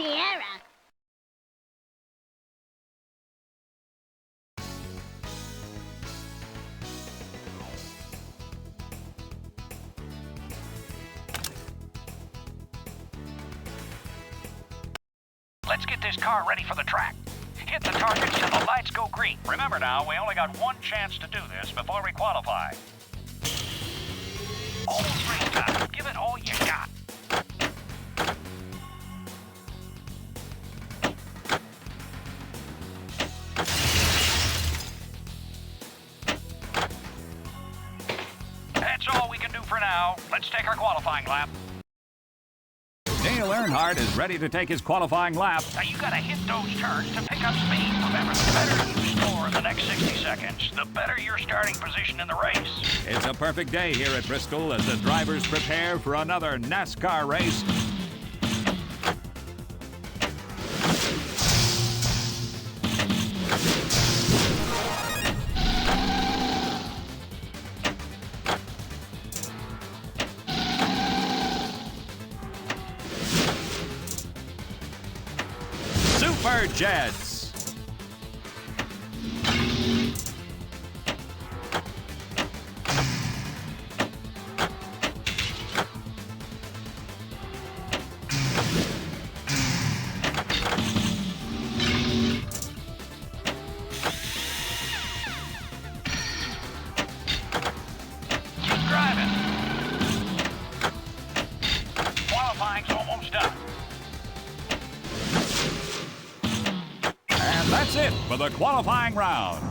Seirra. Let's get this car ready for the track. Hit the target till the lights go green. Remember now, we only got one chance to do this before we qualify. All three times. Give it all you got. That's all we can do for now. Let's take our qualifying lap. Dale Earnhardt is ready to take his qualifying lap. Now you gotta hit those turns to pick up speed. Remember, the better you score in the next 60 seconds, the better your starting position in the race. It's a perfect day here at Bristol as the drivers prepare for another NASCAR race. Super Jets. Keep driving. Qualifying's almost done. And that's it for the qualifying round.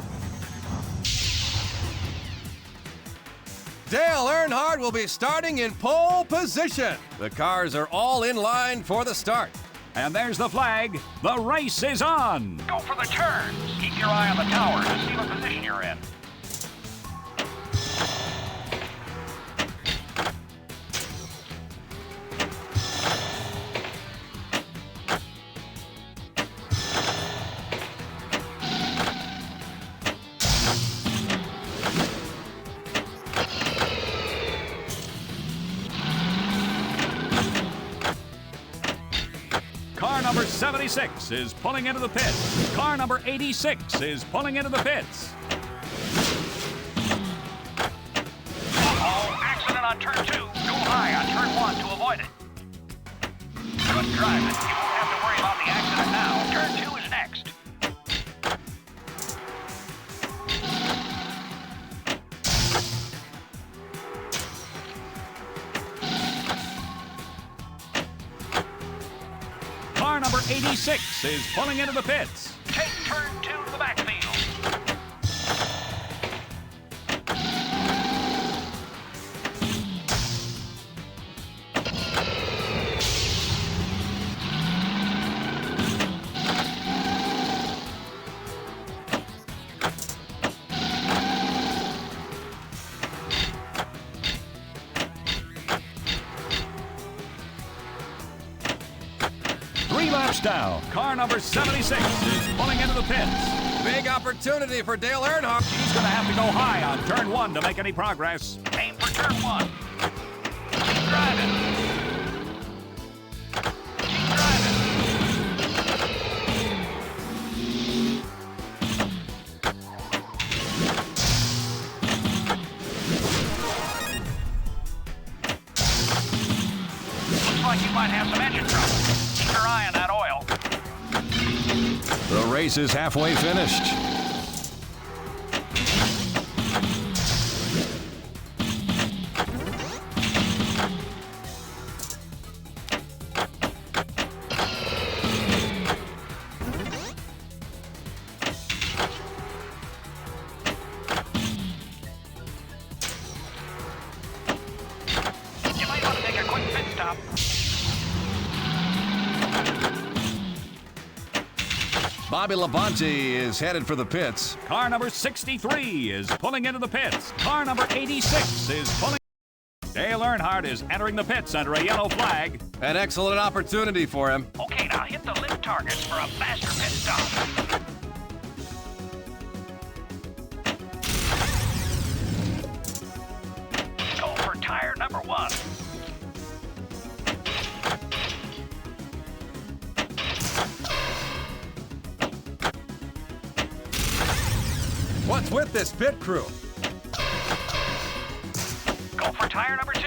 Dale Earnhardt will be starting in pole position. The cars are all in line for the start. And there's the flag. The race is on. Go for the turns. Keep your eye on the tower to see what position you're in. Car number 76 is pulling into the pits. Car number 86 is pulling into the pits. Uh-oh, accident on turn 2. Go high on turn 1 to avoid it. Good driving. You won't have to worry about the accident now. Turn 2 is next. Car number 86 is pulling into the pits. Take turn 2 to the backfield. Three laps down. Car number 76 is pulling into the pits. Big opportunity for Dale Earnhardt. He's going to have to go high on turn 1 to make any progress. Aim for turn 1. Keep driving. Keep driving. Looks like you might have some engine trouble. Keep your eye on that oil. The race is halfway finished. You might want to take a quick pit stop. Bobby Labonte is headed for the pits. Car number 63 is pulling into the pits. Car number 86 is pulling. Dale Earnhardt is entering the pits under a yellow flag. An excellent opportunity for him. Okay, now hit the lip targets for a faster pit stop. Go for tire number 1. What's with this pit crew? Go for tire number 2.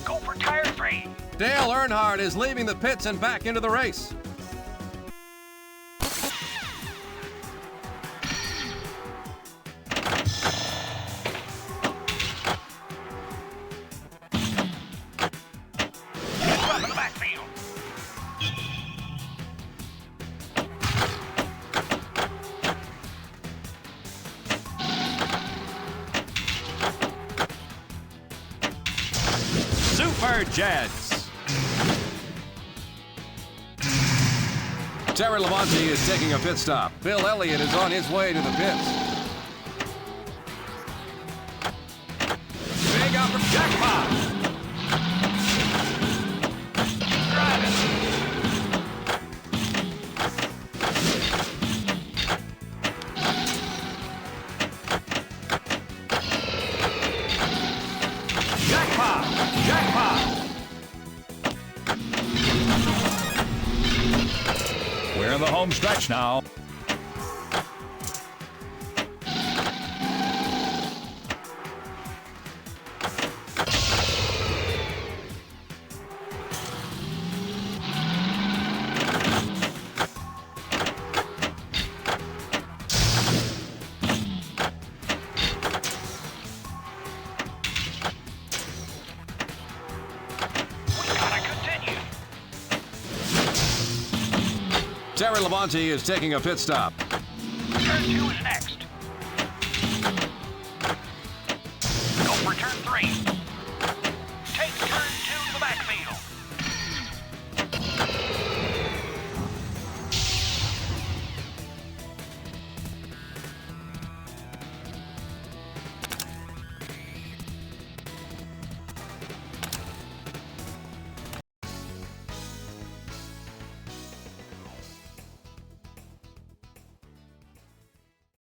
Go for tire 3. Dale Earnhardt is leaving the pits and back into the race. Gets up in the backfield. Super Jets. Terry Labonte is taking a pit stop. Bill Elliott is on his way to the pits. Big up for jackpot. Driving. Jackpot! Jackpot! We're in the home stretch now. We gotta continue. Terry Labonte is taking a pit stop. Turn 2 is next.